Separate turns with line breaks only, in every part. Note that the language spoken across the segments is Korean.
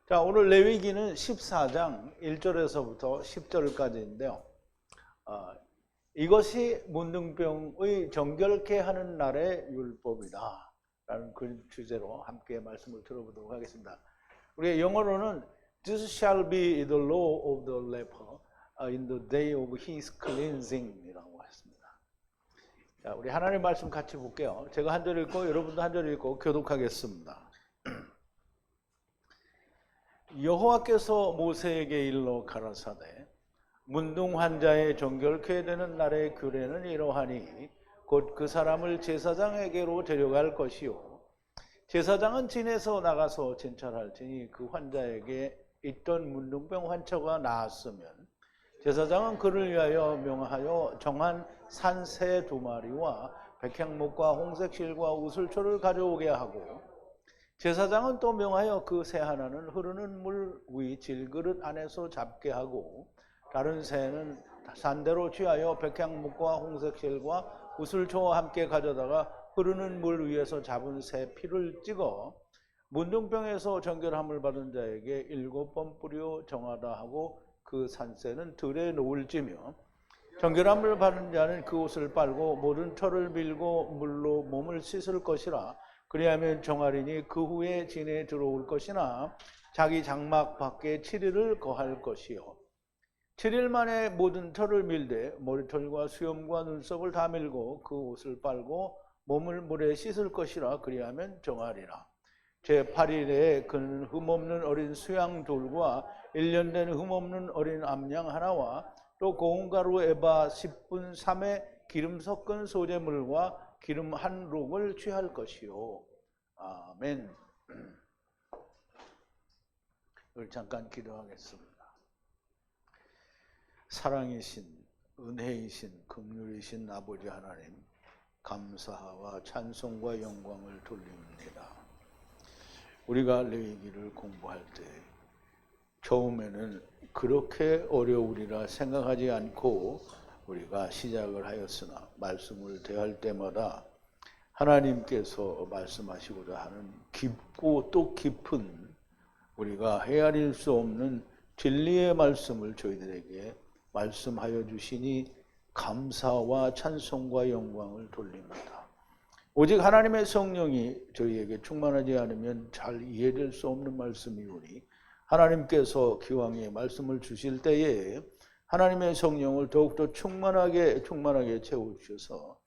자, 오늘 레위기는 14장 1절에서부터 10절까지인데요. 이것이 문둥병의 정결케 하는 날의 율법이다 라는 그 주제로 함께 말씀을 들어보도록 하겠습니다. 우리의 영어로는 This shall be the law of the leper in the day of his cleansing 이라고 했습니다. 자, 우리 하나님 말씀 같이 볼게요. 제가 한 절 읽고 여러분도 한 절 읽고 교독하겠습니다. 여호와께서 모세에게 일러 가라사대 문둥 환자의 정결케 되는 날의 규례는 이러하니 곧 그 사람을 제사장에게로 데려갈 것이요 제사장은 진에서 나가서 진찰할지니 그 환자에게 있던 문둥병 환처가 나았으면 제사장은 그를 위하여 명하여 정한 산새 2마리와 백향목과 홍색실과 우슬초를 가져오게 하고 제사장은 또 명하여 그 새 하나는 흐르는 물 위 질그릇 안에서 잡게 하고 다른 새는 산대로 취하여 백향목과 홍색실과 우슬초와 함께 가져다가 흐르는 물 위에서 잡은 새 피를 찍어 문둥병에서 정결함을 받은 자에게 7번 뿌려 정하다 하고 그 산새는 들에 놓을지며 정결함을 받은 자는 그 옷을 빨고 모든 털을 밀고 물로 몸을 씻을 것이라. 그리하면 정하리니 그 후에 진에 들어올 것이나 자기 장막 밖에 7일을 거할 것이요 7일 만에 모든 털을 밀되 머리털과 수염과 눈썹을 다 밀고 그 옷을 빨고 몸을 물에 씻을 것이라. 그리하면 정하리라. 제8일에 그는 흠없는 어린 수양 둘과 1년 된 흠없는 어린 암양 하나와 또 고운 가루 에바 10분 3회 기름 섞은 소재물과 기름 한 록을 취할 것이요. 아멘. 우리 잠깐 기도하겠습니다. 사랑이신, 은혜이신, 긍휼이신 아버지 하나님, 감사와 찬송과 영광을 돌립니다. 우리가 레위기를 공부할 때 처음에는 그렇게 어려우리라 생각하지 않고 우리가 시작을 하였으나 말씀을 대할 때마다 하나님께서 말씀하시고자 하는 깊고 또 깊은 우리가 헤아릴 수 없는 진리의 말씀을 저희들에게 말씀하여 주시니 감사와 찬송과 영광을 돌립니다. 오직 하나님의 성령이 저희에게 충만하지 않으면 잘 이해될 수 없는 말씀이오니 하나님께서 기왕에 말씀을 주실 때에 하나님의 성령을 더욱더 충만하게 채워주셔서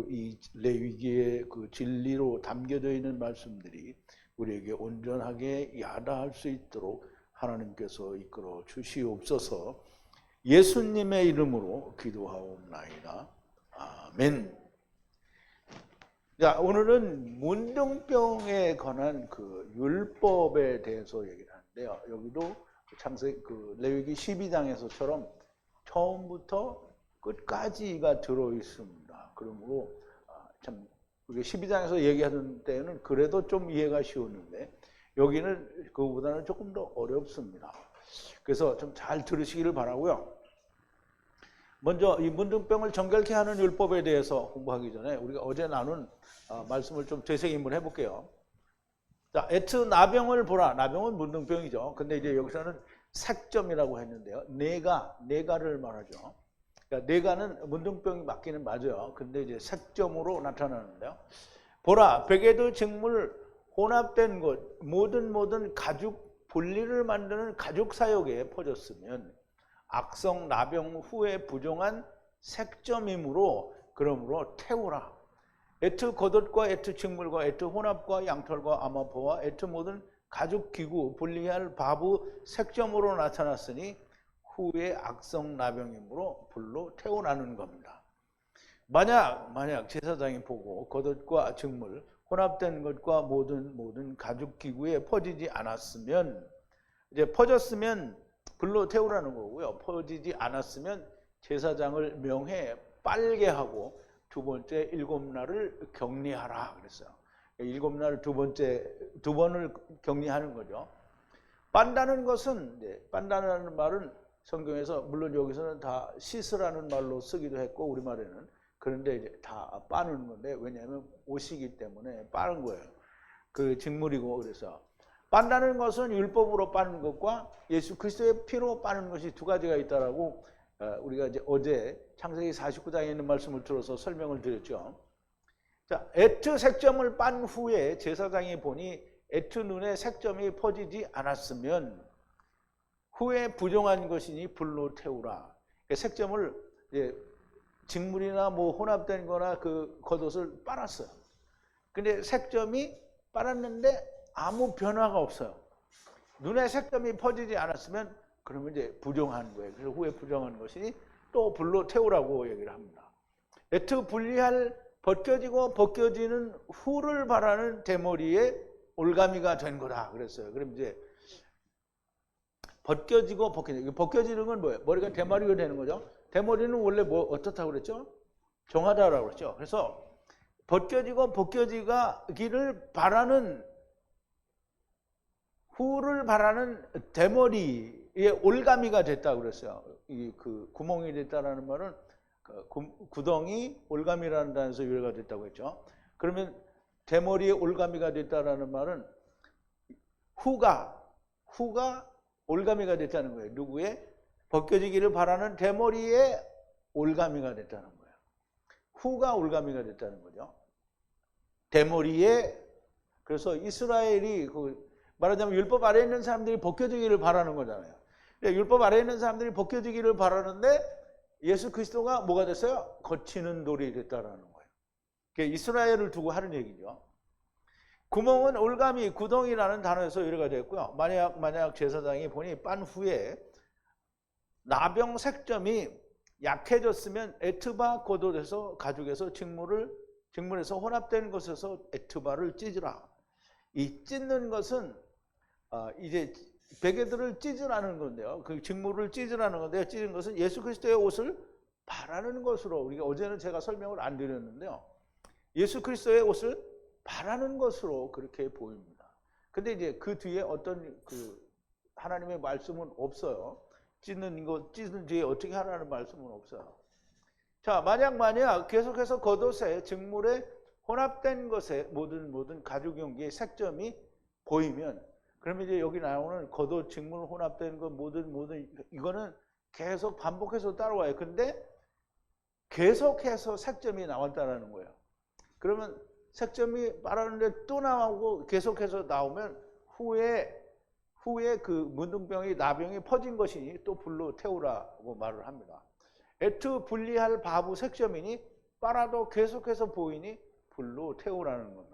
이 레위기의 그 진리로 담겨져 있는 말씀들이 우리에게 온전하게 야다할 수 있도록 하나님께서 이끌어 주시옵소서. 예수님의 이름으로 기도하옵나이다. 아멘. 자, 오늘은 문둥병에 관한 그 율법에 대해서 얘기를 하는데요. 여기도 그 레위기 12장에서처럼 처음부터 끝까지가 들어 있습니다. 그러므로 참 우리 12장에서 얘기하던 때는 그래도 좀 이해가 쉬웠는데 여기는 그거보다는 조금 더 어렵습니다. 그래서 좀 잘 들으시기를 바라고요. 먼저 이 문둥병을 정결케 하는 율법에 대해서 공부하기 전에 우리가 어제 나눈 말씀을 좀 되새김을 해볼게요. 자, 에트 나병을 보라. 나병은 문둥병이죠. 근데 이제 여기서는 색점이라고 했는데요. 내가를 말하죠. 그러니까 내가는 문둥병이 맞기는 맞아요. 근데 이제 색점으로 나타나는데요. 보라, 베개도 직물 혼합된 것, 모든 가죽 분리를 만드는 가죽 사역에 퍼졌으면 악성 나병 후에 부정한 색점이므로 그러므로 태우라. 에트 겉옷과 에트 직물과 에트 혼합과 양털과 아마포와 에트 모든 가죽 기구 분리할 바부 색점으로 나타났으니 후에 악성 나병이므로 불로 태워나는 겁니다. 만약 제사장이 보고 겉옷과 직물 혼합된 것과 모든 가죽 기구에 퍼지지 않았으면 이제 퍼졌으면 불로 태우라는 거고요. 퍼지지 않았으면 제사장을 명해 빨게 하고 두 번째 7날을 격리하라 그랬어요. 7날 두 번을 격리하는 거죠. 빤다는 것은 빤다는 말은 성경에서 물론 여기서는 다 씻으라는 말로 쓰기도 했고 우리말에는 그런데 이제 다 빠는 건데 왜냐하면 옷이기 때문에 빠는 거예요. 그 직물이고 그래서 빤다는 것은 율법으로 빠는 것과 예수 그리스도의 피로 빠는 것이 두 가지가 있다라고 우리가 이제 어제 창세기 49장에 있는 말씀을 들어서 설명을 드렸죠. 자, 에트 색점을 빤 후에 제사장이 보니 에트 눈에 색점이 퍼지지 않았으면 후에 부정한 것이니 불로 태우라. 색점을 이제 직물이나 뭐 혼합된 거나 그 겉옷을 빨았어요. 근데 색점이 빨았는데 아무 변화가 없어요. 눈에 색점이 퍼지지 않았으면 그러면 이제 부정한 거예요. 그래서 후에 부정한 것이니 또 불로 태우라고 얘기를 합니다. 에트 분리할 벗겨지고 벗겨지는 후를 바라는 대머리에 올가미가 된 거다 그랬어요. 그럼 이제 벗겨지고 벗겨지는 건 뭐예요? 머리가 대머리가 되는 거죠. 대머리는 원래 뭐 어떻다고 그랬죠? 정하다라고 그랬죠. 그래서 벗겨지고 벗겨지기를 바라는 후를 바라는 대머리에 올가미가 됐다고 그랬어요. 이 그 구멍이 됐다라는 말은 구덩이 올가미라는 단어에서 유래가 됐다고 했죠. 그러면 대머리에 올가미가 됐다라는 말은 후가 올가미가 됐다는 거예요. 누구의? 벗겨지기를 바라는 대머리에 올가미가 됐다는 거예요. 후가 올가미가 됐다는 거죠. 대머리에. 그래서 이스라엘이 말하자면 율법 아래에 있는 사람들이 벗겨지기를 바라는 거잖아요. 율법 아래에 있는 사람들이 벗겨지기를 바라는데 예수 그리스도가 뭐가 됐어요? 거치는 돌이 됐다라는 거예요. 그게 이스라엘을 두고 하는 얘기죠. 구멍은 올가미, 구덩이라는 단어에서 유래가 됐고요. 만약 제사장이 보니 빤 후에 나병 색점이 약해졌으면 에트바 겉옷에서 가죽에서 직물에서 혼합된 것에서 에트바를 찢으라. 이 찢는 것은 이제 베개들을 찢으라는 건데요. 그 직물을 찢으라는 건데요. 찢은 것은 예수 그리스도의 옷을 바라는 것으로, 우리가 어제는 제가 설명을 안 드렸는데요. 예수 그리스도의 옷을 바라는 것으로 그렇게 보입니다. 근데 이제 그 뒤에 어떤 하나님의 말씀은 없어요. 찢는 뒤에 어떻게 하라는 말씀은 없어요. 자, 만약 계속해서 겉옷에 직물에 혼합된 것에 모든 가죽 용기의 색점이 보이면, 그러면 이제 여기 나오는 겉옷 직물 혼합된 것 모든 이거는 계속 반복해서 따라와요. 근데 계속해서 색점이 나왔다라는 거예요. 그러면 색점이 빨았는데 또 나오고 계속해서 나오면 후에 그 문둥병이 나병이 퍼진 것이니 또 불로 태우라고 말을 합니다. 에트 분리할 바부 색점이니 빨아도 계속해서 보이니 불로 태우라는 겁니다.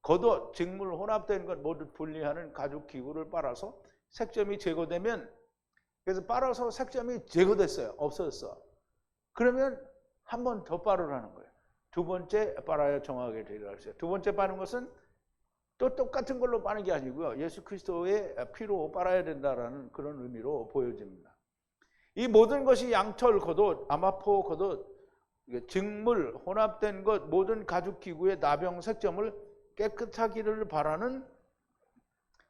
겉옷, 직물 혼합된 것 모두 분리하는 가죽 기구를 빨아서 색점이 제거되면, 그래서 빨아서 색점이 제거됐어요. 없어졌어. 그러면 한 번 더 빨으라는 거예요. 두 번째 빨아야 정하게 되리라 했어요. 두 번째 빠는 것은 또 똑같은 걸로 빠는 게 아니고요. 예수 그리스도의 피로 빨아야 된다라는 그런 의미로 보여집니다. 이 모든 것이 양털 겉옷, 아마포 겉옷, 직물 혼합된 것 모든 가죽 기구의 나병 색점을 깨끗하기를 바라는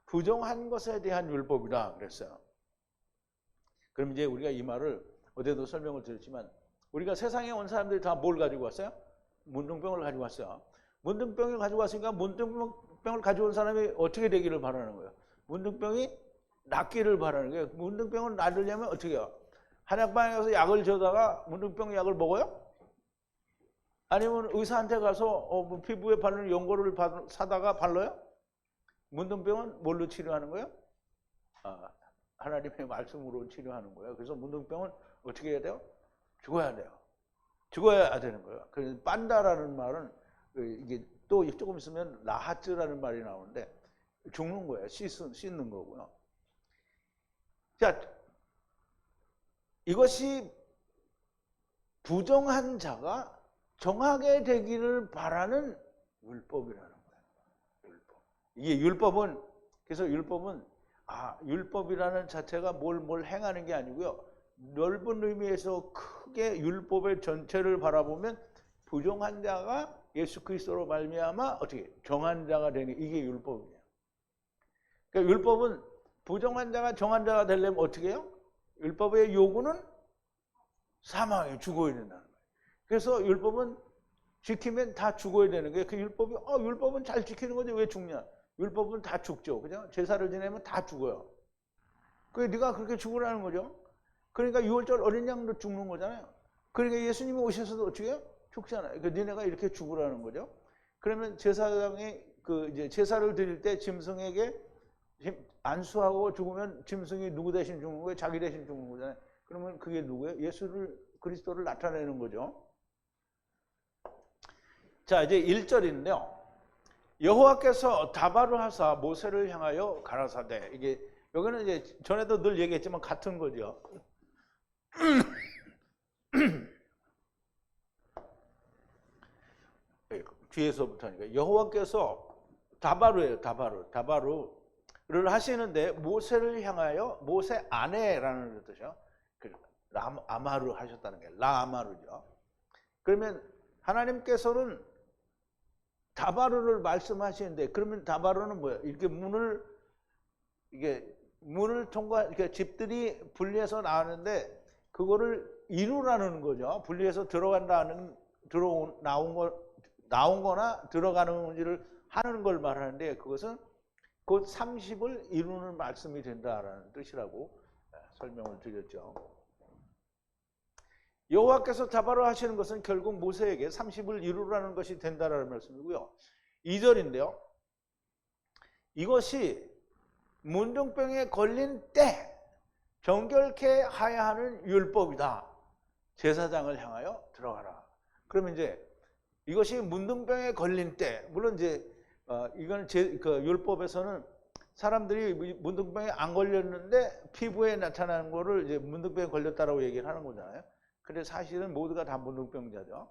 부정한 것에 대한 율법이다 그랬어요. 그럼 이제 우리가 이 말을 어제도 설명을 드렸지만, 우리가 세상에 온 사람들이 다 뭘 가지고 왔어요? 문둥병을 가지고 왔어요. 문둥병을 가지고 왔으니까 문둥병을 가지고 온 사람이 어떻게 되기를 바라는 거예요? 문둥병이 낫기를 바라는 거예요. 문둥병을 낫으려면 어떻게 해요? 한약방에 가서 약을 줘다가 문둥병 약을 먹어요? 아니면 의사한테 가서 피부에 바르는 연고를 사다가 발라요? 문둥병은 뭘로 치료하는 거예요? 하나님의 말씀으로 치료하는 거예요. 그래서 문둥병은 어떻게 해야 돼요? 죽어야 돼요. 죽어야 되는 거예요. 그래서 빤다라는 말은 이게 또 조금 있으면 라하츠라는 말이 나오는데 죽는 거예요. 씻는 거고요. 자, 이것이 부정한 자가 정하게 되기를 바라는 율법이라는 거예요. 율법. 이게 율법은, 그래서 율법이라는 자체가 뭘 행하는 게 아니고요. 넓은 의미에서 크게 율법의 전체를 바라보면 부정한 자가 예수 그리스도로 말미암아 어떻게 정한 자가 되는, 이게 율법이에요. 그러니까 율법은 부정한 자가 정한 자가 되려면 어떻게 해요? 율법의 요구는 사망에 죽어야 된다는 거예요. 그래서 율법은 지키면 다 죽어야 되는 거예요. 그 율법은 잘 지키는 건데 왜 죽냐? 율법은 다 죽죠. 그죠? 제사를 지내면 다 죽어요. 그 네가 그렇게 죽으라는 거죠. 그러니까 6월절 어린 양도 죽는 거잖아요. 그러니까 예수님이 오셔서도 어떻게 해요? 죽잖아요. 그 니네가 이렇게 죽으라는 거죠. 그러면 제사장이 그 이제 제사를 드릴 때 짐승에게 안수하고 죽으면 짐승이 누구 대신 죽는 거예요? 자기 대신 죽는 거잖아요. 그러면 그게 누구예요? 예수를 그리스도를 나타내는 거죠. 자, 이제 1절인데요. 여호와께서 다발을 하사 모세를 향하여 가라사대. 이게 여기는 이제 전에도 늘 얘기했지만 같은 거죠. 뒤에서부터니까 여호와께서 다바루예요. 다바루를 하시는데 모세를 향하여 모세 아내라는 뜻이요. 라마루 하셨다는 게 라마루죠. 그러면 하나님께서는 다바루를 말씀하시는데 그러면 다바루는 뭐예요? 이렇게 문을 통과 이렇게 집들이 분리해서 나오는데 그거를 이루라는 거죠. 분리해서 나온 거나 들어가는지를 하는 걸 말하는데 그것은 곧 30을 이루는 말씀이 된다라는 뜻이라고 설명을 드렸죠. 여호와께서 다바로 하시는 것은 결국 모세에게 30을 이루라는 것이 된다라는 말씀이고요. 2절인데요. 이것이 문둥병에 걸린 때 정결케 하야 하는 율법이다. 제사장을 향하여 들어가라. 그러면 이제 이것이 문둥병에 걸린 때, 물론 이제 이건 그 율법에서는 사람들이 문둥병에 안 걸렸는데 피부에 나타나는 거를 이제 문둥병에 걸렸다라고 얘기를 하는 거잖아요. 근데 사실은 모두가 다 문둥병자죠.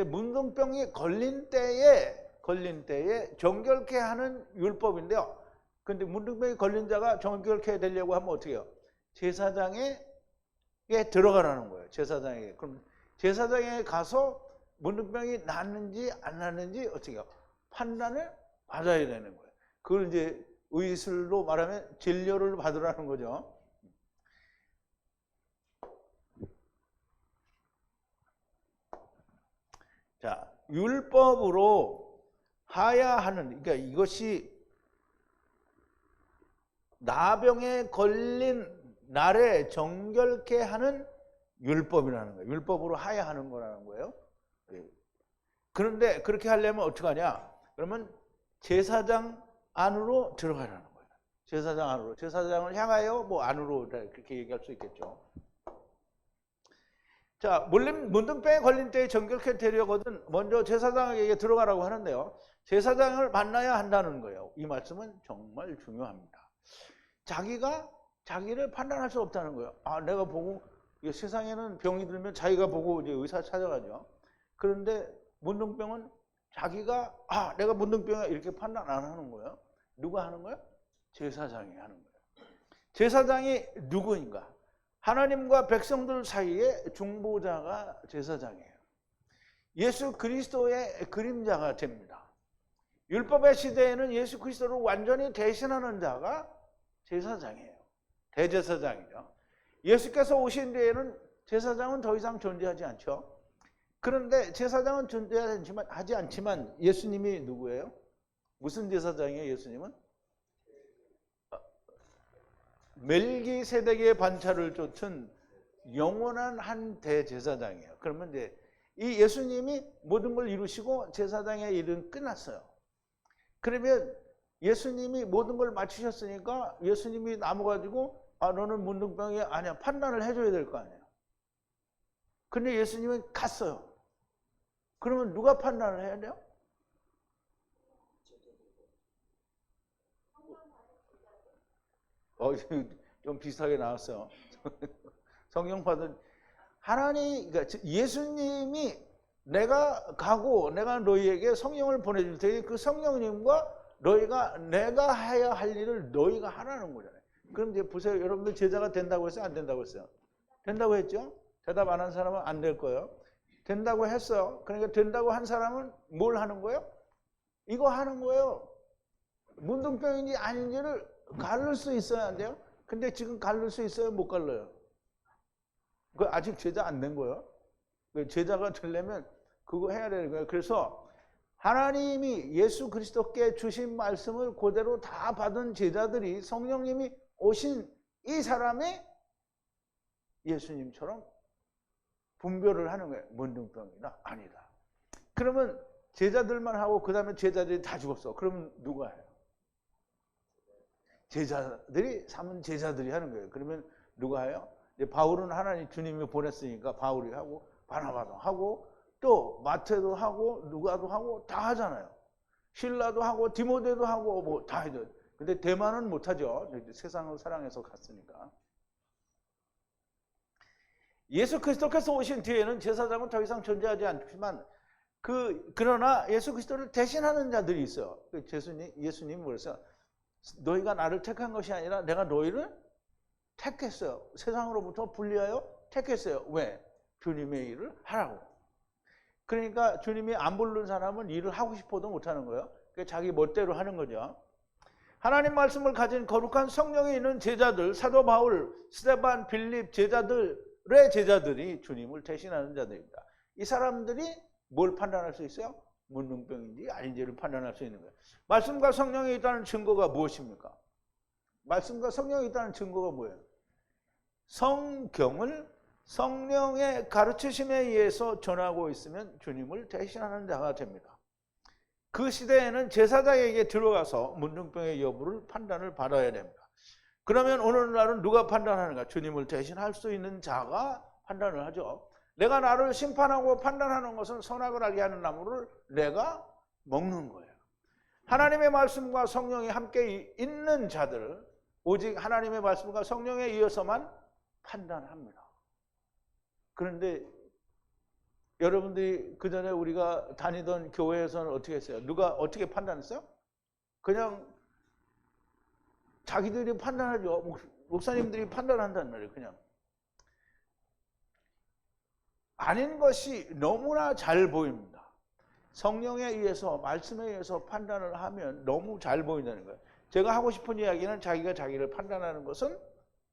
문둥병이 걸린 때에 정결케 하는 율법인데요. 근데 문둥병이 걸린 자가 정결케 되려고 하면 어떻게 해요? 제사장에 들어가라는 거예요. 제사장에게. 그럼 제사장에 가서 문둥병이 났는지 안 났는지 어떻게 해요? 판단을 받아야 되는 거예요. 그걸 이제 의술로 말하면 진료를 받으라는 거죠. 자, 율법으로 하야 하는, 그러니까 이것이 나병에 걸린 날에 정결케 하는 율법이라는 거예요. 율법으로 하야 하는 거라는 거예요. 그런데 그렇게 하려면 어떻게 하냐? 그러면 제사장 안으로 들어가라는 거예요. 제사장 안으로. 제사장을 향하여 뭐 안으로 그렇게 얘기할 수 있겠죠. 자, 문둥병에 걸린 때에 정결케 되려거든 먼저 제사장에게 들어가라고 하는데요. 제사장을 만나야 한다는 거예요. 이 말씀은 정말 중요합니다. 자기를 판단할 수 없다는 거예요. 아, 내가 보고 세상에는 병이 들면 자기가 보고 이제 의사 찾아가죠. 그런데 문둥병은 자기가 내가 문둥병이야 이렇게 판단 안 하는 거예요. 누가 하는 거예요? 제사장이 하는 거예요. 제사장이 누구인가? 하나님과 백성들 사이에 중보자가 제사장이에요. 예수 그리스도의 그림자가 됩니다. 율법의 시대에는 예수 그리스도를 완전히 대신하는 자가 제사장이에요. 대제사장이죠. 예수께서 오신 뒤에는 제사장은 더 이상 존재하지 않죠. 그런데 제사장은 존재하지 않지만 예수님이 누구예요? 무슨 제사장이에요? 예수님은? 멜기세덱의 반차를 쫓은 영원한 한 대제사장이에요. 그러면 이제 이 예수님이 모든 걸 이루시고 제사장의 일은 끝났어요. 그러면 예수님이 모든 걸 마치셨으니까 예수님이 남아가지고 너는 문둥병이 아니야 판단을 해줘야 될 거 아니에요. 근데 예수님은 갔어요. 그러면 누가 판단을 해야 돼요? 좀 비슷하게 나왔어요. 성령 받은 하나님, 그러니까 예수님이 내가 가고 내가 너희에게 성령을 보내줄 테니 그 성령님과 너희가 내가 해야 할 일을 너희가 하라는 거잖아요. 그럼 이제 보세요. 여러분들 제자가 된다고 했어요? 안 된다고 했어요? 된다고 했죠? 대답 안 한 사람은 안 될 거예요. 된다고 했어요. 그러니까 된다고 한 사람은 뭘 하는 거예요? 이거 하는 거예요. 문둥병인지 아닌지를 가를 수 있어야 안 돼요? 근데 지금 가를 수 있어요? 못 갈라요? 그 아직 제자 안 된 거예요. 제자가 되려면 그거 해야 되는 거예요. 그래서 하나님이 예수 그리스도께 주신 말씀을 그대로 다 받은 제자들이 성령님이 오신 이 사람이 예수님처럼 분별을 하는 거예요. 문둥병이다 아니다. 그러면 제자들만 하고 그 다음에 제자들이 다 죽었어. 그러면 누가 해요? 제자들이 삼은 제자들이 하는 거예요. 그러면 누가 해요? 이제 바울은 하나님 주님이 보냈으니까 바울이 하고 바나바도 하고 또 마태도 하고 누가도 하고 다 하잖아요. 실라도 하고 디모데도 하고 뭐 다 해줘. 근데 대만은 못하죠. 세상을 사랑해서 갔으니까. 예수 그리스도께서 오신 뒤에는 제사장은 더 이상 존재하지 않지만 그러나 예수 그리스도를 대신하는 자들이 있어요. 예수님이 그래서 너희가 나를 택한 것이 아니라 내가 너희를 택했어요. 세상으로부터 분리하여 택했어요. 왜? 주님의 일을 하라고. 그러니까 주님이 안 부른 사람은 일을 하고 싶어도 못하는 거예요. 그러니까 자기 멋대로 하는 거죠. 하나님 말씀을 가진 거룩한 성령이 있는 제자들, 사도 바울, 스데반, 빌립 제자들의 제자들이 주님을 대신하는 자들입니다. 이 사람들이 뭘 판단할 수 있어요? 문둥병인지 아닌지를 판단할 수 있는 거예요. 말씀과 성령이 있다는 증거가 무엇입니까? 말씀과 성령이 있다는 증거가 뭐예요? 성경을 성령의 가르치심에 의해서 전하고 있으면 주님을 대신하는 자가 됩니다. 그 시대에는 제사장에게 들어가서 문둥병의 여부를 판단을 받아야 됩니다. 그러면 오늘날은 누가 판단하는가? 주님을 대신할 수 있는 자가 판단을 하죠. 내가 나를 심판하고 판단하는 것은 선악을 알게 하는 나무를 내가 먹는 거예요. 하나님의 말씀과 성령이 함께 있는 자들, 오직 하나님의 말씀과 성령에 의해서만 판단합니다. 그런데 여러분들이 그전에 우리가 다니던 교회에서는 어떻게 했어요? 누가 어떻게 판단했어요? 그냥 자기들이 판단하죠. 목사님들이 판단한단 말이에요. 그냥 아닌 것이 너무나 잘 보입니다. 성령에 의해서, 말씀에 의해서 판단을 하면 너무 잘 보인다는 거예요. 제가 하고 싶은 이야기는 자기가 자기를 판단하는 것은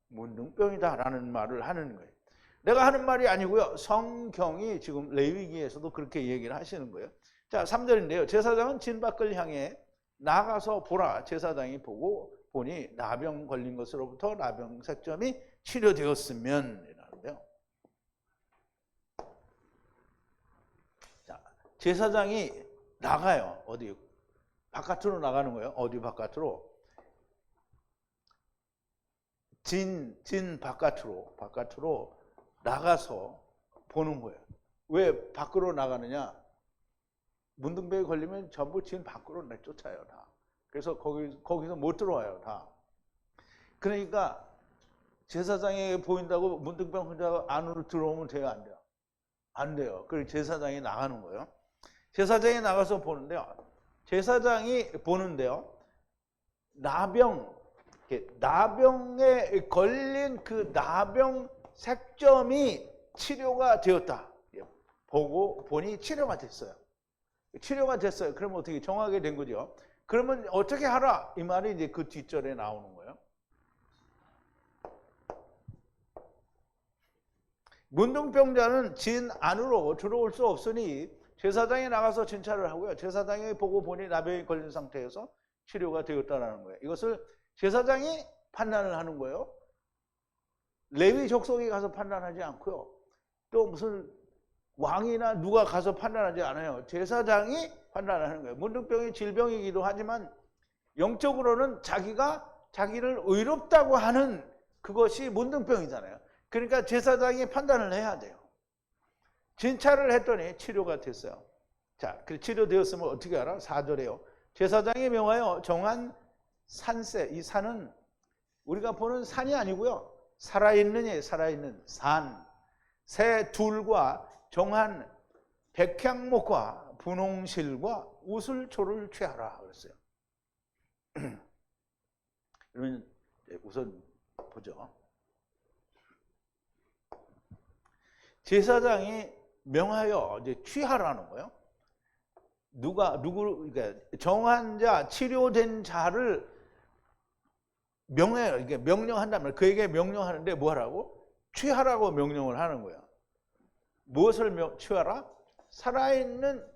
문둥병이다라는 말을 하는 거예요. 내가 하는 말이 아니고요. 성경이 지금 레위기에서도 그렇게 얘기를 하시는 거예요. 자, 3절인데요. 제사장은 진 밖을 향해 나가서 보라. 제사장이 보고 보니 나병 걸린 것으로부터 나병 색점이 치료되었으면 이라는데요. 자, 제사장이 나가요. 어디? 바깥으로 나가는 거예요. 어디 바깥으로? 진 바깥으로 나가서 보는 거예요. 왜 밖으로 나가느냐? 문둥병에 걸리면 전부 진 밖으로 내쫓아요, 다. 그래서 거기서 못 들어와요, 다. 그러니까 제사장에게 보인다고 문둥병 혼자 안으로 들어오면 돼요, 안 돼요? 안 돼요. 그래서 제사장이 나가는 거예요. 제사장이 나가서 보는데요. 제사장이 보는데요. 나병에 걸린 그 나병 색점이 치료가 되었다. 보고 보니 치료가 됐어요. 치료가 됐어요. 그러면 어떻게 정하게 된 거죠? 그러면 어떻게 하라? 이 말이 이제 그 뒷절에 나오는 거예요. 문둥병자는 진 안으로 들어올 수 없으니 제사장이 나가서 진찰을 하고요. 제사장이 보고 보니 나병이 걸린 상태에서 치료가 되었다는 거예요. 이것을 제사장이 판단을 하는 거예요. 레위 족속이 가서 판단하지 않고요. 또 무슨 왕이나 누가 가서 판단하지 않아요. 제사장이 판단하는 거예요. 문둥병이 질병이기도 하지만 영적으로는 자기를 의롭다고 하는 그것이 문둥병이잖아요. 그러니까 제사장이 판단을 해야 돼요. 진찰을 했더니 치료가 됐어요. 자, 그 치료되었으면 어떻게 알아? 4절에요. 제사장이 명하여 정한 산새, 이 산은 우리가 보는 산이 아니고요. 살아있는 산, 새 둘과 정한 백향목과 분홍실과 우슬초를 취하라 그랬어요. 그러면 우선 보죠. 제사장이 명하여 이제 취하라는 거예요. 그러니까 정한 자, 치료된 자를 명해요. 이게 명령한다면 그에게 명령하는데 뭐 하라고? 취하라고 명령을 하는 거예요. 무엇을 취하라? 살아있는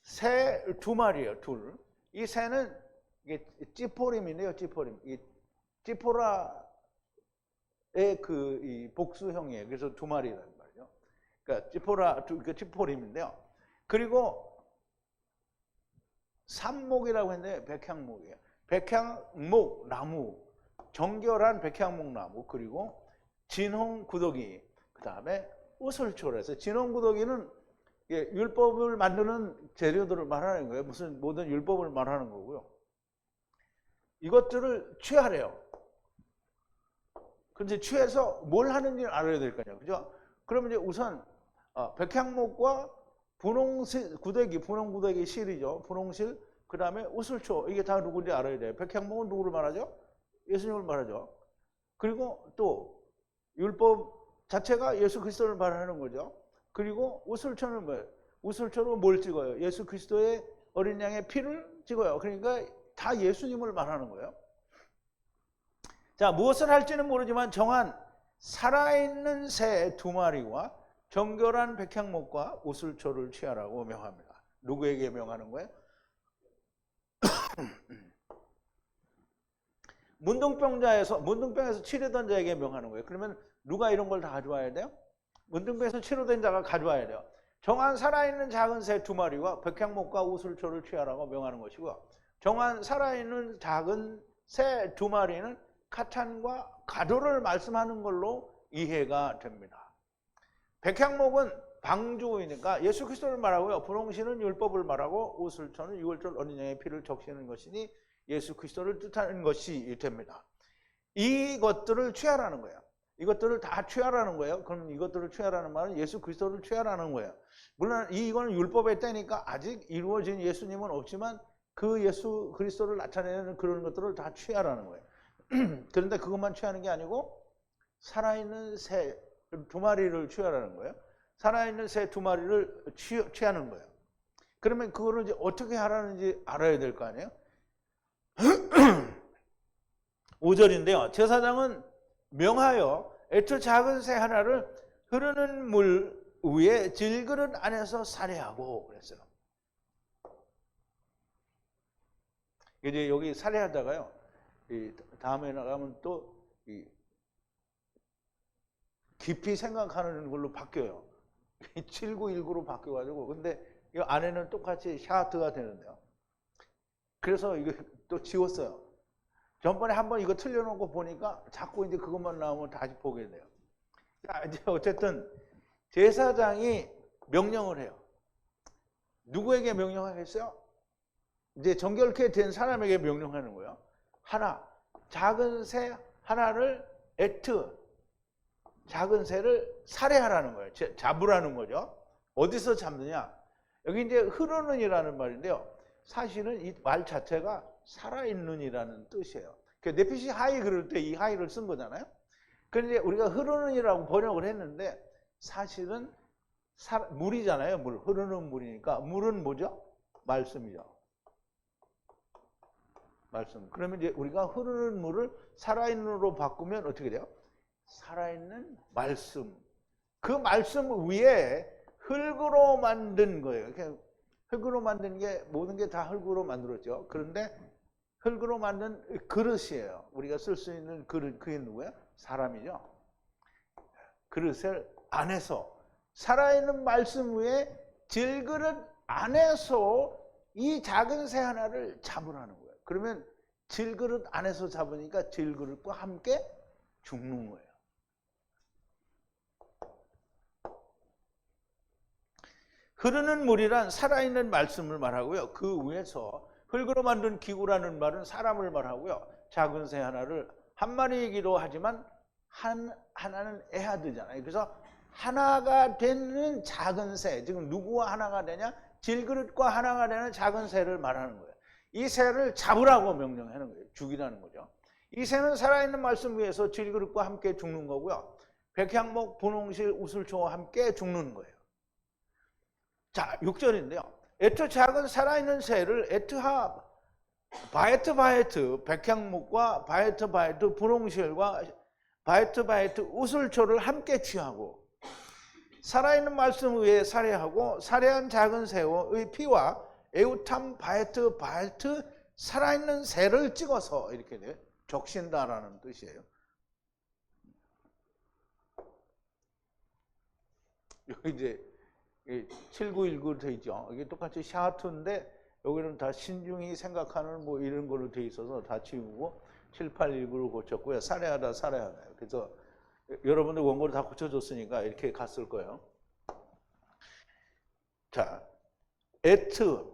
새 두 마리예요. 둘. 이 새는 이게 찌포림인데요. 찌포림. 이 찌포라의 이 복수형이에요. 그래서 두 마리라는 말이죠. 그러니까 찌포림인데요. 그리고 삼목이라고 했는데 백향목이에요. 백향목 나무, 정결한 백향목 나무, 그리고 진홍구더기, 그 다음에 우슬초로 해서 진홍구더기는 율법을 만드는 재료들을 말하는 거예요. 무슨 모든 율법을 말하는 거고요. 이것들을 취하래요. 근데 취해서 뭘 하는지를 알아야 될 거 아니에요. 그죠? 그러면 이제 우선 백향목과 분홍실 구더기, 분홍구더기 실이죠. 분홍실, 그 다음에 우슬초, 이게 다 누군지 알아야 돼요. 백향목은 누구를 말하죠? 예수님을 말하죠. 그리고 또 율법 자체가 예수 그리스도를 말하는 거죠. 그리고 우슬초는 뭐예요? 우슬초로 뭘 찍어요? 예수 그리스도의 어린 양의 피를 찍어요. 그러니까 다 예수님을 말하는 거예요. 자, 무엇을 할지는 모르지만 정한 살아있는 새 두 마리와 정결한 백향목과 우슬초를 취하라고 명합니다. 누구에게 명하는 거예요? 문둥병에서 치료된 자에게 명하는 거예요. 그러면 누가 이런 걸 다 가져와야 돼요? 문둥병에서 치료된 자가 가져와야 돼요. 정한 살아있는 작은 새 두 마리와 백향목과 우슬초를 취하라고 명하는 것이고, 정한 살아있는 작은 새 두 마리는 카탄과 가도를 말씀하는 걸로 이해가 됩니다. 백향목은 방주이니까 예수 그리스도를 말하고요. 분홍실은 율법을 말하고 우슬초는 유월절 어린 양의 피를 적시는 것이니 예수 그리스도를 뜻하는 것이 됩니다. 이것들을 취하라는 거예요. 이것들을 다 취하라는 거예요. 그럼 이것들을 취하라는 말은 예수 그리스도를 취하라는 거예요. 물론 이거는 율법의 때니까 아직 이루어진 예수님은 없지만 그 예수 그리스도를 나타내는 그런 것들을 다 취하라는 거예요. 그런데 그것만 취하는 게 아니고 살아있는 새 두 마리를 취하라는 거예요. 살아있는 새 두 마리를 취하는 거예요. 그러면 그거를 이제 어떻게 하라는지 알아야 될 거 아니에요? 5절인데요. 제사장은 명하여 애초 작은 새 하나를 흐르는 물 위에 질그릇 안에서 살해하고 그랬어요. 이제 여기 살해하다가요. 다음에 나가면 또 깊이 생각하는 걸로 바뀌어요. 7919로 바뀌어가지고. 근데 이 안에는 똑같이 샤트가 되는데요. 그래서 이거 또 지웠어요. 전번에 한번 이거 틀려놓고 보니까 자꾸 이제 그것만 나오면 다시 보게 돼요. 자, 이제 어쨌든 제사장이 명령을 해요. 누구에게 명령하겠어요? 이제 정결케 된 사람에게 명령하는 거예요. 하나, 작은 새 하나를 작은 새를 살해하라는 거예요. 잡으라는 거죠. 어디서 잡느냐? 여기 이제 흐르는이라는 말인데요. 사실은 이 말 자체가 살아있는이라는 뜻이에요. 네피시 하이 그럴 때 이 하이를 쓴 거잖아요. 그런데 우리가 흐르는이라고 번역을 했는데 사실은 물이잖아요. 물, 흐르는 물이니까 물은 뭐죠? 말씀이죠. 말씀. 그러면 이제 우리가 흐르는 물을 살아있는으로 바꾸면 어떻게 돼요? 살아있는 말씀. 그 말씀 위에 흙으로 만든 거예요. 흙으로 만든 게 모든 게 다 흙으로 만들었죠. 그런데 흙으로 만든 그릇이에요. 우리가 쓸 수 있는 그릇, 그게 누구야? 사람이죠. 그릇을 안에서 살아있는 말씀 위에 질그릇 안에서 이 작은 새 하나를 잡으라는 거예요. 그러면 질그릇 안에서 잡으니까 질그릇과 함께 죽는 거예요. 흐르는 물이란 살아있는 말씀을 말하고요. 그 위에서 흙으로 만든 기구라는 말은 사람을 말하고요. 작은 새 하나를 한 마리이기도 하지만 하나는 에하드잖아요. 그래서 하나가 되는 작은 새, 지금 누구와 하나가 되냐? 질그릇과 하나가 되는 작은 새를 말하는 거예요. 이 새를 잡으라고 명령하는 거예요. 죽이라는 거죠. 이 새는 살아있는 말씀 위에서 질그릇과 함께 죽는 거고요. 백향목, 분홍실, 우슬초와 함께 죽는 거예요. 자, 6절인데요. 애초 작은 살아있는 새를 에트하 바에트 백향목과 바에트 분홍실과 바에트 우슬초를 함께 취하고 살아있는 말씀 위에 살해하고 살해한 작은 새의 피와 에우탐 바에트 바에트 살아있는 새를 찍어서 이렇게 돼요. 적신다라는 뜻이에요. 여기 이제 7919 돼 있죠. 이게 똑같이 샤투인데 여기는 다 신중히 생각하는 뭐 이런 걸로 돼 있어서 다 지우고 7819로 고쳤고요. 사례하다 사례하다. 그래서 여러분들 원고를 다 고쳐줬으니까 이렇게 갔을 거예요. 자, 에트,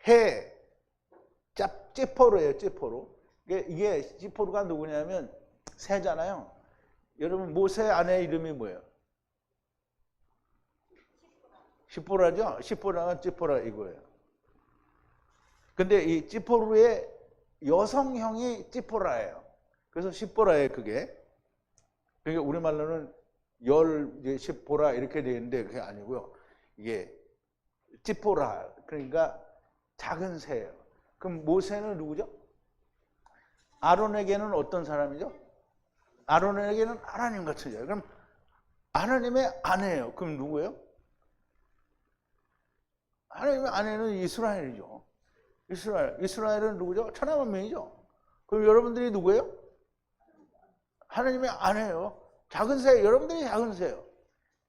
해, 찌포로예요. 찌포로. 이게 찌포로가 누구냐면 새잖아요. 여러분 모세 아내 이름이 뭐예요? 시포라죠? 시포라가 찌포라 이거예요. 근데 이 찌포르의 여성형이 찌포라예요. 그래서 시포라예요, 그게. 그러니까 우리말로는 이제 시포라 이렇게 되어 있는데 그게 아니고요. 이게 찌포라, 그러니까 작은 새예요. 그럼 모세는 누구죠? 아론에게는 어떤 사람이죠? 아론에게는 하나님 같은 자예요. 그럼 하나님의 아내예요. 그럼 누구예요? 하나님의 아내는 이스라엘이죠. 이스라엘은 누구죠? 천하만명이죠. 그럼 여러분들이 누구예요? 하나님의 아내예요. 작은 새, 여러분들이 작은 새예요.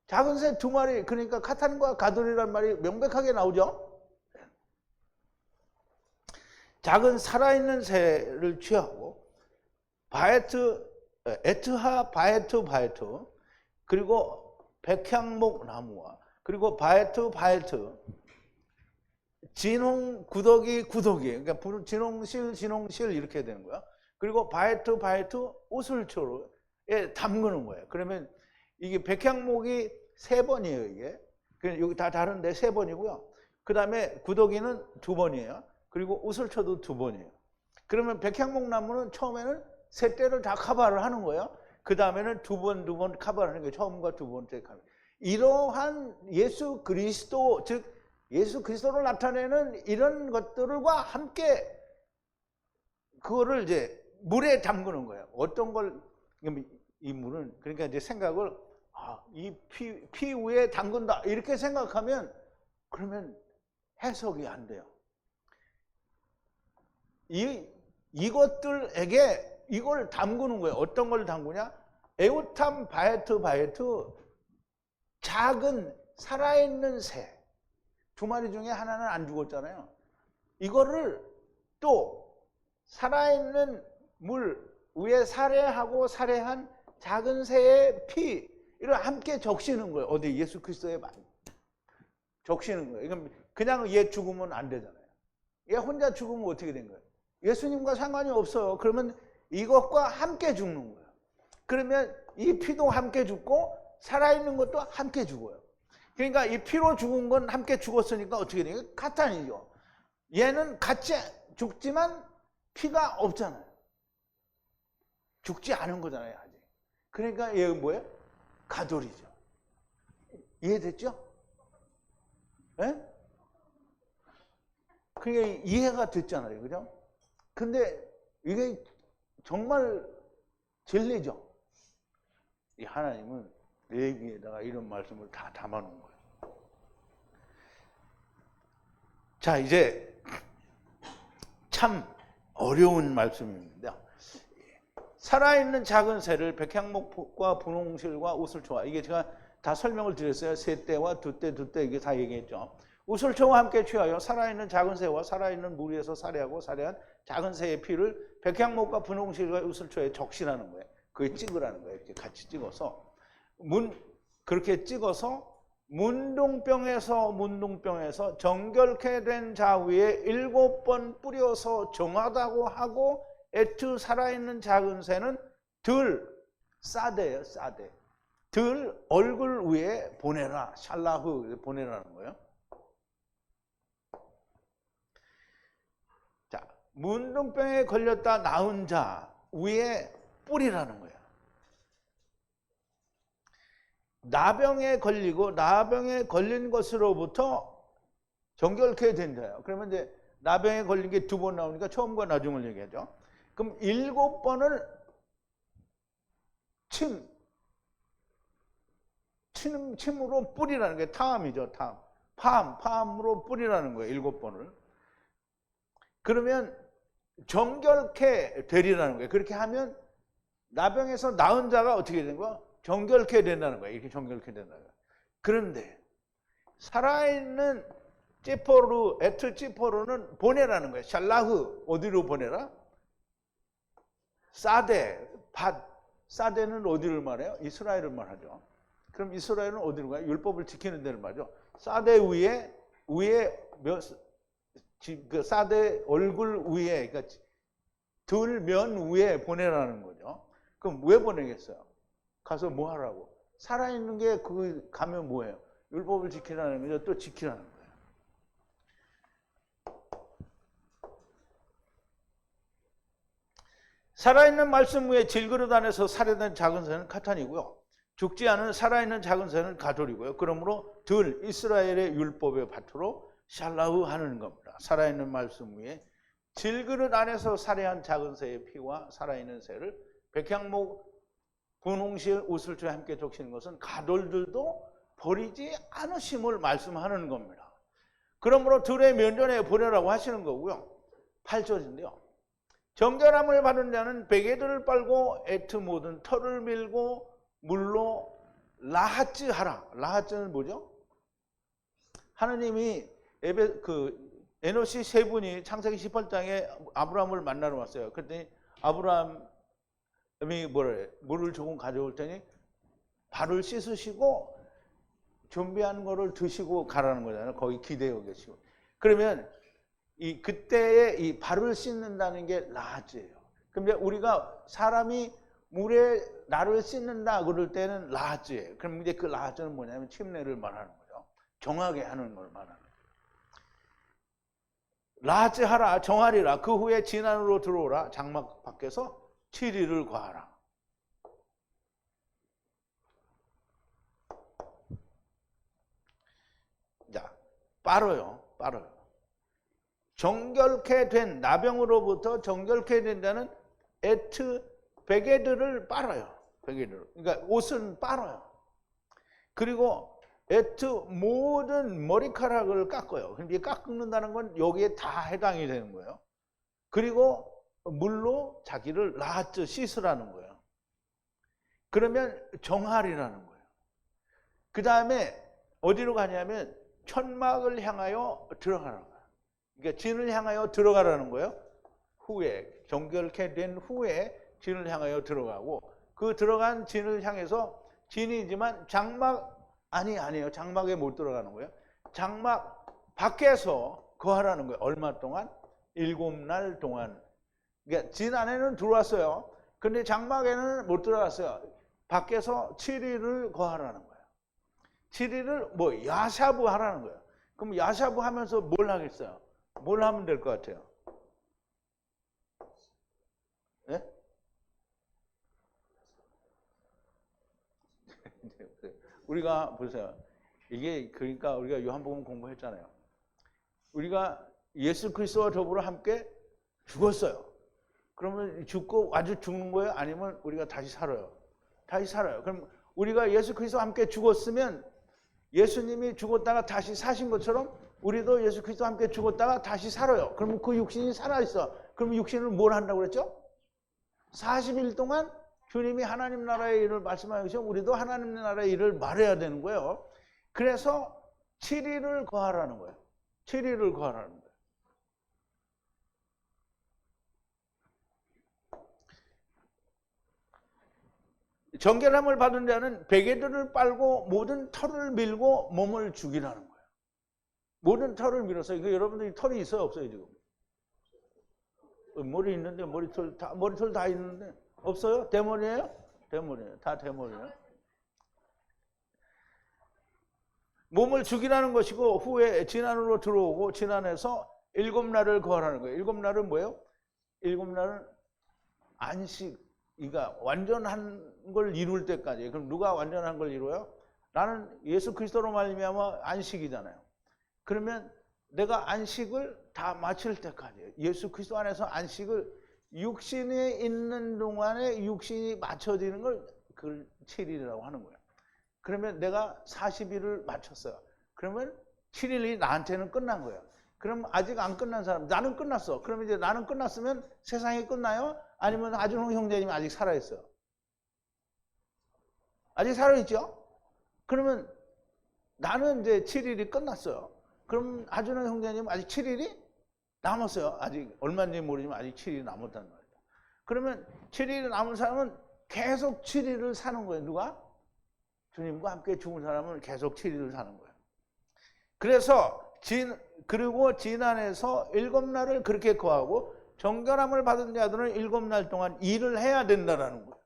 작은 새 두 마리, 그러니까 카탄과 가돌이란 말이 명백하게 나오죠. 작은 살아있는 새를 취하고 에트하 바에트 그리고 백향목 나무와 그리고 바에트 진홍 구더기 그러니까 진홍실 이렇게 되는 거야. 그리고 바에트 우슬초에 담그는 거예요. 그러면 이게 백향목이 3번이에요, 이게. 여기 다 다른데 3번이고요. 그 다음에 구더기는 2번이에요. 그리고 우슬초도 2번이에요. 그러면 백향목 나무는 처음에는 3대를 다 커버를 하는 거예요. 그 다음에는 2번 커버를 하는 거예요. 처음과 2번째 커버. 이러한 예수 그리스도, 즉 예수 그리스도를 나타내는 이런 것들과 함께 그거를 이제 물에 담그는 거예요. 어떤 걸, 이 물은, 그러니까 이제 생각을, 이 피 위에 담근다. 이렇게 생각하면, 그러면 해석이 안 돼요. 이것들에게 이걸 담그는 거예요. 어떤 걸 담그냐? 에우탐 바에트 작은 살아있는 새. 2마리 중에 하나는 안 죽었잖아요. 이거를 또 살아있는 물 위에 살해하고 살해한 작은 새의 피를 함께 적시는 거예요. 어디 예수 그리스도에 적시는 거예요. 이건 그냥 얘 죽으면 안 되잖아요. 얘 혼자 죽으면 어떻게 된 거예요? 예수님과 상관이 없어요. 그러면 이것과 함께 죽는 거예요. 그러면 이 피도 함께 죽고 살아있는 것도 함께 죽어요. 그러니까 이 피로 죽은 건 함께 죽었으니까 어떻게 돼요? 카탄이죠. 얘는 같이 죽지만 피가 없잖아요. 죽지 않은 거잖아요, 아직. 그러니까 얘는 뭐예요? 가돌이죠. 이해됐죠? 예? 그게 이해가 됐잖아요, 그죠? 근데 이게 정말 진리죠. 이 하나님은 레위기에다가 이런 말씀을 다 담아놓은 거예요. 자, 이제 참 어려운 말씀입니다. 살아있는 작은 새를 백향목과 분홍실과 우슬초와, 이게 제가 다 설명을 드렸어요. 3대와 2대 이게 다 얘기했죠. 우슬초와 함께 취하여 살아있는 작은 새와 살아있는 물 위에서 살해하고 살해한 작은 새의 피를 백향목과 분홍실과 우슬초에 적시라는 거예요. 그게 찍으라는 거예요. 이렇게 같이 찍어서 그렇게 찍어서 문둥병에서 정결케 된 자 위에 7번 뿌려서 정하다고 하고, 에트 살아있는 작은 새는 사대예요, 사대. 얼굴 위에 보내라, 샬라흐 보내라는 거예요. 자, 문둥병에 걸렸다 나은 자 위에 뿌리라는 거예요. 나병에 걸린 것으로부터 정결케 된다요. 그러면 이제 나병에 걸린 게 2번 나오니까 처음과 나중을 얘기하죠. 그럼 7번을 침으로 뿌리라는 게 탐이죠. 팜으로 뿌리라는 거예요. 7번을. 그러면 정결케 되리라는 거예요. 그렇게 하면 나병에서 나은 자가 어떻게 되는 거야? 정결케 된다는 거예요. 이렇게 정결케 된다는 거예요. 그런데 살아있는 찌포르, 에트 찌포르는 보내라는 거예요. 샬라흐, 어디로 보내라? 사데, 사데는 어디를 말해요? 이스라엘을 말하죠. 그럼 이스라엘은 어디로 가요? 율법을 지키는 데를 말이죠. 사데 위에 그 사데 얼굴 위에, 그러니까 들면 위에 보내라는 거죠. 그럼 왜 보내겠어요? 가서 뭐 하라고? 살아있는 게 그 가면 뭐예요? 율법을 지키라는 거죠. 또 지키라는 거예요. 살아있는 말씀 위에 질그릇 안에서 살해된 작은 새는 카탄이고요. 죽지 않은 살아있는 작은 새는 가돌이고요. 그러므로 이스라엘의 율법의 밭으로 샬라흐 하는 겁니다. 살아있는 말씀 위에 질그릇 안에서 살해한 작은 새의 피와 살아있는 새를 백향목 분홍실 우슬초에 함께 적시는 것은 가돌들도 버리지 않으심을 말씀하는 겁니다. 그러므로 들의 면전에 보내라고 하시는 거고요. 8절인데요. 정결함을 받은 자는 베개들을 빨고 에트 모든 털을 밀고 물로 라하즈 하라. 라하즈는 뭐죠? 하느님이 에노시 세 분이 창세기 18장에 아브라함을 만나러 왔어요. 그랬더니 아브라함이 물을 조금 가져올 테니 발을 씻으시고 준비한 거를 드시고 가라는 거잖아요. 거기 기대어 계시고. 그러면 그때에 이 발을 씻는다는 게 라하즈예요. 그럼 우리가 사람이 물에 나를 씻는다 그럴 때는 라하즈예요. 그럼 이제 그 라하즈는 뭐냐면 침례를 말하는 거죠. 정하게 하는 걸 말하는 거예요. 라하즈 하라, 정하리라. 그 후에 진 안으로 들어오라. 장막 밖에서 7일을 거하라. 자, 빠르요. 정결케 된 나병으로부터 정결케 된다는 에트 베개들을 빨아요. 베개들. 그러니까 옷은 빨아요. 그리고 에트 모든 머리카락을 깎아요. 근데 깎는다는 건 여기에 다 해당이 되는 거예요. 그리고 물로 자기를 라하즈 씻으라는 거예요. 그러면 정할이라는 거예요. 그 다음에 어디로 가냐면 천막을 향하여 들어가는 거예요. 그러니까 진을 향하여 들어가라는 거예요. 후에 정결케 된 후에 진을 향하여 들어가고 그 들어간 진을 향해서 진이지만 장막 아니에요. 장막에 못 들어가는 거예요. 장막 밖에서 거하라는 거예요. 얼마 동안? 7날 동안. 그러니까 진 안에는 들어왔어요. 근데 장막에는 못 들어갔어요. 밖에서 7일을 거하라는 거예요. 7일을 야샤부 하라는 거예요. 그럼 야샤부 하면서 뭘 하겠어요? 뭘 하면 될 것 같아요? 네? 우리가 보세요. 이게 그러니까 우리가 요한복음 공부했잖아요. 우리가 예수 그리스도와 더불어 함께 죽었어요. 그러면 죽고 아주 죽는 거예요? 아니면 우리가 다시 살아요? 다시 살아요. 그럼 우리가 예수 그리스도와 함께 죽었으면 예수님이 죽었다가 다시 사신 것처럼 우리도 예수 그리스도와 함께 죽었다가 다시 살아요. 그러면 그 육신이 살아있어. 그럼 육신을 뭘 한다고 그랬죠? 40일 동안 주님이 하나님 나라의 일을 말씀하시면 우리도 하나님 나라의 일을 말해야 되는 거예요. 그래서 7일을 거하라는 거예요. 7일을 거하라는 거예요. 정결함을 받은 자는 베개들을 빨고 모든 털을 밀고 몸을 죽이라는 거예요. 모든 털을 밀어서 이거 여러분들이 털이 있어요, 없어요 지금? 머리 있는데 머리털 다 있는데 없어요? 대머리예요? 대머리예요. 다 대머리예요. 몸을 죽이라는 것이고 후에 진안으로 들어오고 진안에서 7날을 거하라는 거예요. 7날은 뭐예요? 7날은 안식. 그러니까 완전한 걸 이룰 때까지. 그럼 누가 완전한 걸 이루어요? 나는 예수 그리스도로 말미암아 안식이잖아요. 그러면 내가 안식을 다 마칠 때까지 예수 그리스도 안에서 안식을 육신에 있는 동안에 육신이 맞춰지는 걸 그걸 7일이라고 하는 거예요. 그러면 내가 40일을 맞췄어요. 그러면 7일이 나한테는 끝난 거예요. 그럼 아직 안 끝난 사람, 나는 끝났어. 그러면 이제 나는 끝났으면 세상이 끝나요? 아니면 아준홍 형제님이 아직 살아있어요? 아직 살아있죠? 그러면 나는 이제 7일이 끝났어요. 그럼 아준홍 형제님 아직 7일이 남았어요. 아직 얼마인지 모르지만 아직 7일이 남았단 말이에요. 그러면 7일이 남은 사람은 계속 7일을 사는 거예요. 누가? 주님과 함께 죽은 사람은 계속 7일을 사는 거예요. 그래서 그리고 지난해서 7날을 그렇게 거하고 정결함을 받은 자들은 7날 동안 일을 해야 된다라는 거예요.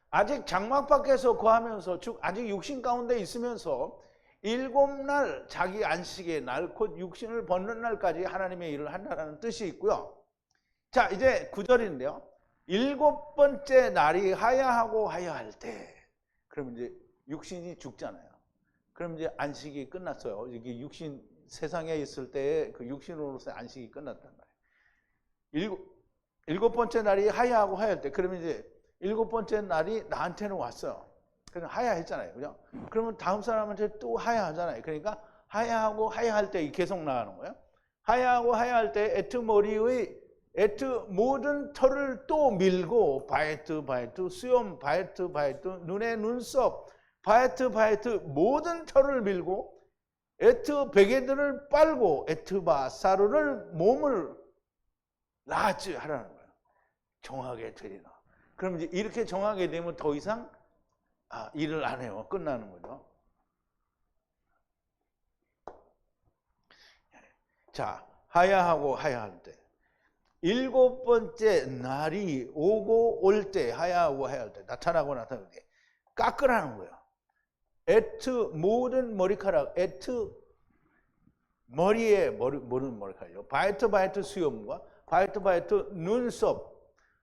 아직 장막 밖에서 거하면서 아직 육신 가운데 있으면서 7날 자기 안식의 날, 곧 육신을 벗는 날까지 하나님의 일을 한다는 뜻이 있고요. 자, 이제 9절인데요. 7번째 날이 하야하고 하야할 때, 그럼 이제 육신이 죽잖아요. 그럼 이제 안식이 끝났어요. 이게 육신, 세상에 있을 때의 그 육신으로서의 안식이 끝났단 말이에요. 7번째 날이 하야하고 하야할 때, 그러면 이제 7번째 날이 나한테는 왔어요. 그래서 하야했잖아요. 그죠? 그러면 다음 사람한테 또 하야하잖아요. 그러니까 하야하고 하야할 때 계속 나가는 거예요. 하야하고 하야할 때 에트 머리의 에트 모든 털을 또 밀고 바에트 수염 바에트 눈의 눈썹 바에트 모든 털을 밀고 에트 베개들을 빨고 에트 바사르를 몸을 나지 하라는 거예요. 정하게 되리라. 그럼 이제 이렇게 정하게 되면 더 이상 일을 안 해요. 끝나는 거죠. 자, 하야하고 하야할 때 7번째 날이 오고 올 때, 하야하고 하야할 때, 나타나고 나타날 때 깎으라는 거예요. 에트 모든 머리카락, 에트 머리에 모든 머리카락이요. 바이트 수염과 바이트 눈썹,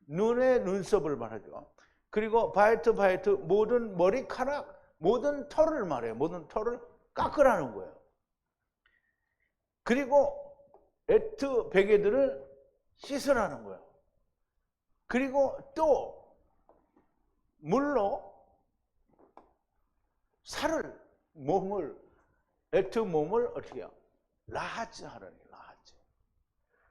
눈의 눈썹을 말하죠. 그리고 바이트 모든 머리카락, 모든 털을 말해요. 모든 털을 깎으라는 거예요. 그리고 에트 베개들을 씻으라는 거예요. 그리고 또 물로 살을 에트 몸을 어떻게 해요? 라하즈 하라는 거예요. 라하즈.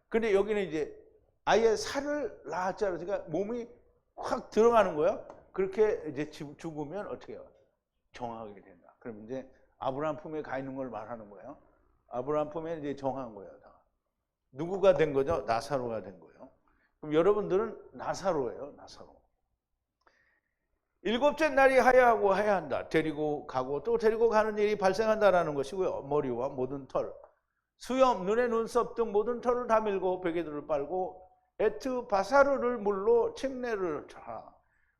근데 여기는 이제 아예 살을 라하즈 하니까 몸이 확 들어가는 거예요. 그렇게 이제 죽으면 어떻게 해요? 정하게 된다. 그럼 이제 아브라함 품에 가 있는 걸 말하는 거예요. 아브라함 품에 이제 정한 거예요. 다. 누구가 된 거죠? 나사로가 된 거예요. 그럼 여러분들은 나사로예요. 나사로. 7째 날이 하야하고 하야한다. 데리고 가고 또 데리고 가는 일이 발생한다라는 것이고요. 머리와 모든 털, 수염, 눈의 눈썹 등 모든 털을 다 밀고 베개들을 빨고 에트 바사르를 물로 침례를 하라.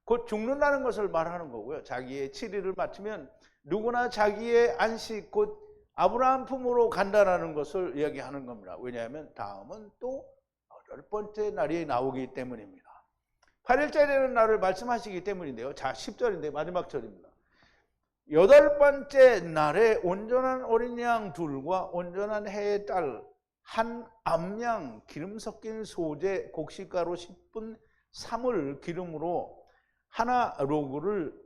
곧 죽는다는 것을 말하는 거고요. 자기의 7일을 마치면 누구나 자기의 안식 곧 아브라함 품으로 간다라는 것을 이야기하는 겁니다. 왜냐하면 다음은 또 8번째 날이 나오기 때문입니다. 8일째 되는 날을 말씀하시기 때문인데요. 자, 10절인데 마지막 절입니다. 8번째 날에 온전한 어린 양 둘과 온전한 해의 딸 한 암양 기름 섞인 소재 곡식가루 10분 3을 기름으로 하나 로그를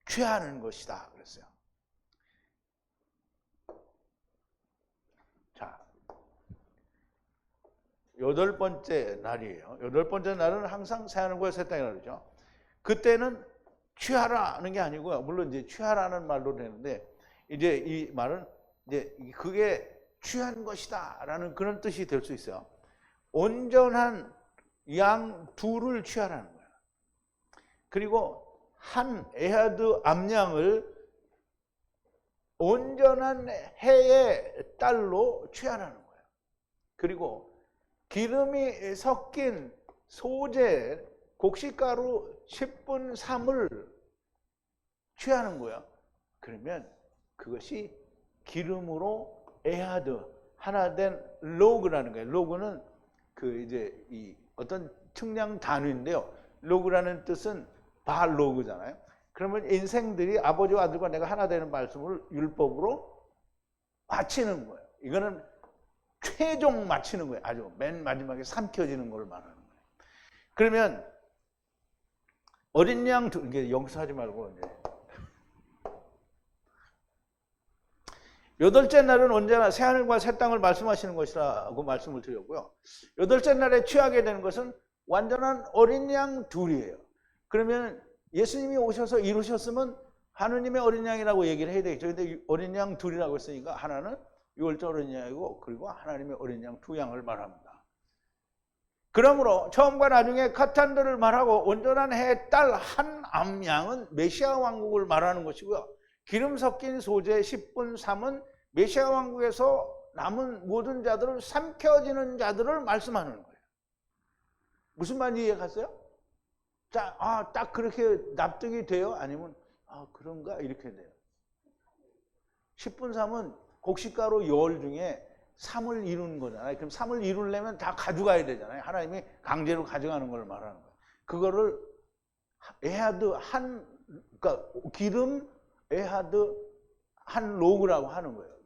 취하는 것이다 그랬어요. 자, 8번째 날이에요. 8번째 날은 항상 새하늘과 새 땅이라고 그러죠. 그때는 취하라는 게 아니고요. 물론 이제 취하라는 말로 되는데 이제 이 말은 이제 그게 취한 것이다라는 그런 뜻이 될 수 있어요. 온전한 양 둘을 취하라는 거예요. 그리고 한 에하드 암양을 온전한 해의 딸로 취하라는 거예요. 그리고 기름이 섞인 소재 곡식가루 10분 3을 취하는 거예요. 그러면 그것이 기름으로 에하드 하나 된 로그라는 거예요. 로그는 그 이제 이 어떤 측량 단위인데요. 로그라는 뜻은 바로그잖아요. 그러면 인생들이 아버지와 아들과 내가 하나 되는 말씀을 율법으로 마치는 거예요. 이거는 최종 마치는 거예요. 아주 맨 마지막에 삼켜지는 걸 말하는 거예요. 그러면 어린 양 이게 영수하지 말고 이제. 여덟째 날은 언제나 새하늘과 새 땅을 말씀하시는 것이라고 말씀을 드렸고요. 여덟째 날에 취하게 되는 것은 완전한 어린 양 둘이에요. 그러면 예수님이 오셔서 이루셨으면 하느님의 어린 양이라고 얘기를 해야 되겠죠. 근데 어린 양 둘이라고 했으니까 하나는 유월절 어린 양이고 그리고 하나님의 어린 양 두 양을 말합니다. 그러므로 처음과 나중에 카탄들을 말하고 온전한 해, 딸, 한 암양은 메시아 왕국을 말하는 것이고요. 기름 섞인 소재 10분 3은 메시아 왕국에서 남은 모든 자들을 삼켜지는 자들을 말씀하는 거예요. 무슨 말인지 이해갔어요? 자, 딱 그렇게 납득이 돼요? 아니면 그런가? 이렇게 돼요. 10분 3은 곡식가루 열 중에 3을 이루는 거잖아요. 그럼 3을 이루려면 다 가져가야 되잖아요. 하나님이 강제로 가져가는 걸 말하는 거예요. 그거를 에하드 그러니까 기름 에하드 한 로그라고 하는 거예요.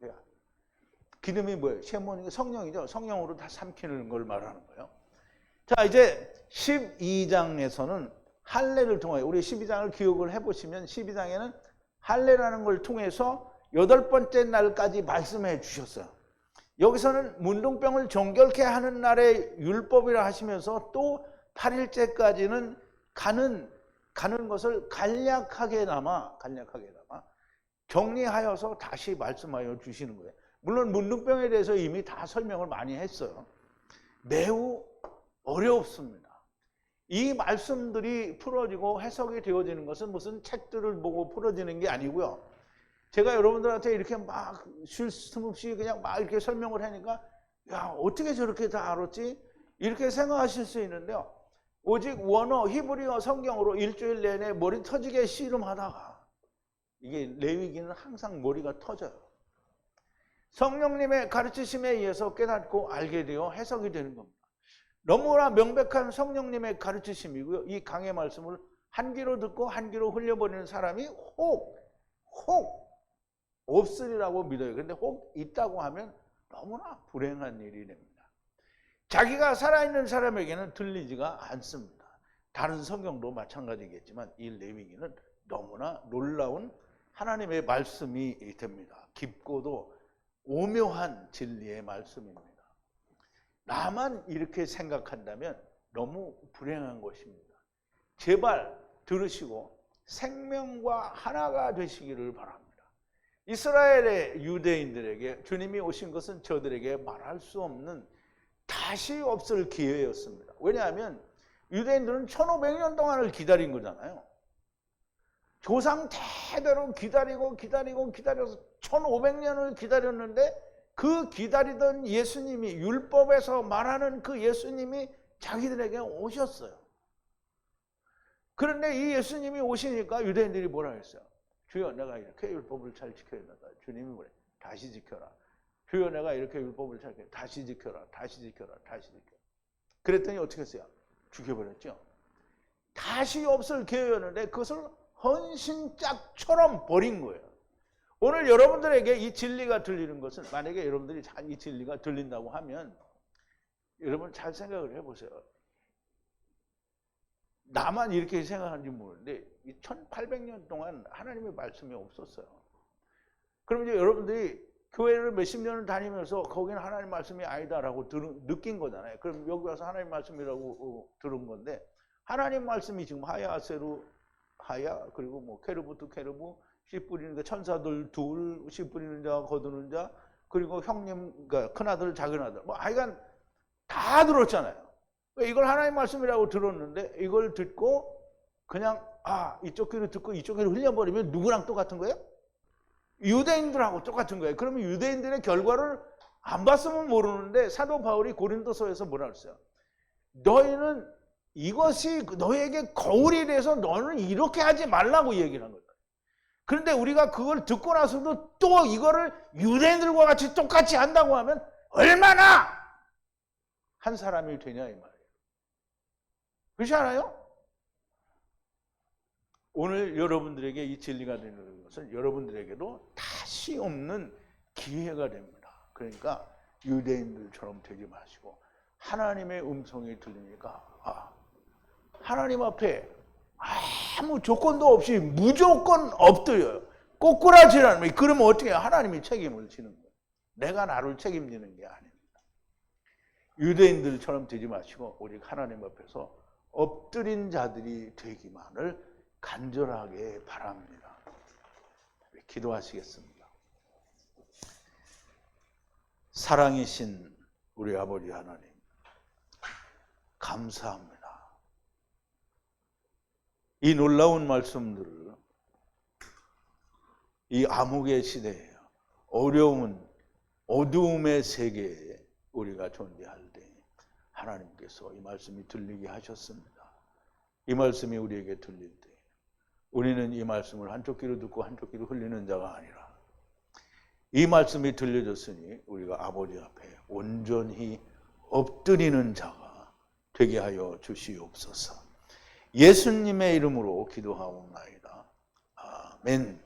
기름이 뭐예요? 셰몬이 성령이죠. 성령으로 다 삼키는 걸 말하는 거예요. 자, 이제 12장에서는 할례를 통하여 우리 12장을 기억을 해보시면 12장에는 할례라는 걸 통해서 8번째 날까지 말씀해 주셨어요. 여기서는 문둥병을 정결케 하는 날의 율법이라 하시면서 또 8일째까지는 가는 것을 간략하게나마 정리하여서 다시 말씀하여 주시는 거예요. 물론 문둥병에 대해서 이미 다 설명을 많이 했어요. 매우 어렵습니다. 이 말씀들이 풀어지고 해석이 되어지는 것은 무슨 책들을 보고 풀어지는 게 아니고요. 제가 여러분들한테 이렇게 막 쉴 틈 없이 그냥 막 이렇게 설명을 하니까 야, 어떻게 저렇게 다 알았지? 이렇게 생각하실 수 있는데요. 오직 원어 히브리어 성경으로 일주일 내내 머리 터지게 씨름하다가 이게 레위기는 항상 머리가 터져요. 성령님의 가르치심에 의해서 깨닫고 알게 되어 해석이 되는 겁니다. 너무나 명백한 성령님의 가르치심이고요. 이 강의 말씀을 한 귀로 듣고 한 귀로 흘려버리는 사람이 혹 없으리라고 믿어요. 그런데 혹 있다고 하면 너무나 불행한 일이 됩니다. 자기가 살아있는 사람에게는 들리지가 않습니다. 다른 성경도 마찬가지겠지만 이 레위기는 너무나 놀라운 하나님의 말씀이 됩니다. 깊고도 오묘한 진리의 말씀입니다. 나만 이렇게 생각한다면 너무 불행한 것입니다. 제발 들으시고 생명과 하나가 되시기를 바랍니다. 이스라엘의 유대인들에게 주님이 오신 것은 저들에게 말할 수 없는 다시 없을 기회였습니다. 왜냐하면 유대인들은 1500년 동안을 기다린 거잖아요. 조상 대대로 기다려서 1500년을 기다렸는데 그 기다리던 예수님이 율법에서 말하는 그 예수님이 자기들에게 오셨어요. 그런데 이 예수님이 오시니까 유대인들이 뭐라 했어요? 주여 내가 이렇게 율법을 잘 지켜야 된다. 주님이 뭐래? 다시 지켜라. 주여 내가 이렇게 율법을 잘 지켜라. 다시 지켜라. 다시 지켜라. 다시 지켜라. 그랬더니 어떻게 했어요? 죽여버렸죠. 다시 없을 기회였는데 그것을 헌신짝처럼 버린 거예요. 오늘 여러분들에게 이 진리가 들리는 것은 만약에 여러분들이 이 진리가 들린다고 하면 여러분 잘 생각을 해보세요. 나만 이렇게 생각하는지 모르는데 1800년 동안 하나님의 말씀이 없었어요. 그럼 이제 여러분들이 교회를 몇십 년을 다니면서 거기는 하나님 말씀이 아니다라고 느낀 거잖아요. 그럼 여기 와서 하나님 말씀이라고 들은 건데 하나님 말씀이 지금 하야 세루 하야 그리고 뭐 케르부트 케르부 씨 뿌리는 그 천사들 둘, 씨 뿌리는 자, 거두는 자, 그리고 형님, 그러니까 큰아들, 작은아들, 뭐 하여간 다 들었잖아요. 이걸 하나님 말씀이라고 들었는데 이걸 듣고 그냥 이쪽 귀로 듣고 이쪽 귀로 흘려버리면 누구랑 똑같은 거예요? 유대인들하고 똑같은 거예요. 그러면 유대인들의 결과를 안 봤으면 모르는데 사도 바울이 고린도서에서 뭐라 그랬어요? 너희는 이것이 너에게 거울이 돼서 너는 이렇게 하지 말라고 얘기를 한 거예요. 그런데 우리가 그걸 듣고 나서도 또 이거를 유대인들과 같이 똑같이 한다고 하면 얼마나 한 사람이 되냐 이 말이에요. 그렇지 않아요? 오늘 여러분들에게 이 진리가 되는 것은 여러분들에게도 다시 없는 기회가 됩니다. 그러니까 유대인들처럼 되지 마시고 하나님의 음성이 들리니까 하나님 앞에 아무 조건도 없이 무조건 엎드려요. 꼬꾸라지라는 말. 그러면 어떻게 해요? 하나님이 책임을 지는 거예요. 내가 나를 책임지는 게 아닙니다. 유대인들처럼 되지 마시고 우리 하나님 앞에서 엎드린 자들이 되기만을 간절하게 바랍니다. 기도하시겠습니다. 사랑이신 우리 아버지 하나님, 감사합니다. 이 놀라운 말씀들을 이 암흑의 시대에 어려운 어두움의 세계에 우리가 존재할 때 하나님께서 이 말씀이 들리게 하셨습니다. 이 말씀이 우리에게 들릴 때 우리는 이 말씀을 한쪽 귀로 듣고 한쪽 귀로 흘리는 자가 아니라 이 말씀이 들려졌으니 우리가 아버지 앞에 온전히 엎드리는 자가 되게 하여 주시옵소서. 예수님의 이름으로 기도하옵나이다. 아멘.